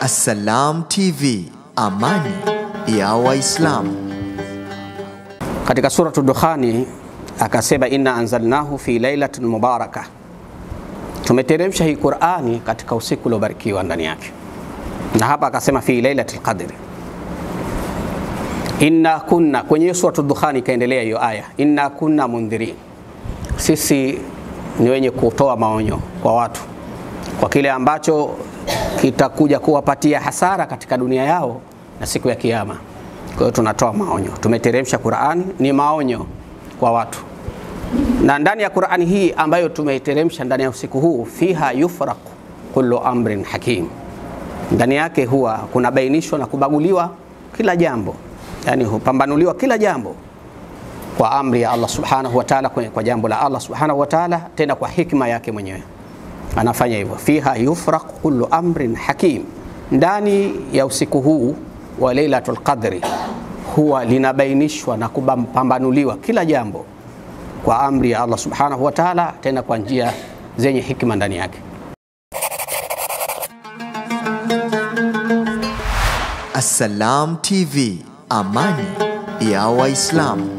Assalam TV, amani ya Waislamu. Katika suratu Dukhani akasema inna anzalnahu fi lailatin mubarakah, tumeteremsha hii Qur'ani katika usiku uliobarikiwa ndani yake. Na hapa akasema fi lailatul qadr. Inna kunna, kwenye suratu Dukhani kaendelea hiyo aya, inna kunna mundhirin, sisi ni wenye kutoa maonyo kwa watu kwa kile ambacho kitakuja kuwapatia hasara katika dunia yao na siku ya kiyama. Kwa hiyo tunatoa maonyo, tumeteremsha Qur'ani ni maonyo kwa watu. Na ndani ya Qur'ani hii ambayo tumeiteremsha ndani ya usiku huu, fiha yufraq kullu amrin hakim, ndani yake huwa kuna bainishwa na kubaguliwa kila jambo, yani hupambanuliwa kila jambo kwa amri ya Allah subhanahu wa ta'ala, kwa jambo la Allah subhanahu wa ta'ala, tena kwa hikma yake mwenyewe anafanya hivyo. Fiha yufraq kullu amrin hakim, ndani ya usiku huu wa Lailatul Qadri huwa linabainishwa na kupambanuliwa kila jambo kwa amri ya Allah subhanahu wa ta'ala, tena kwa njia zenye hikma ndani yake. Assalam TV, amani ya Waislamu.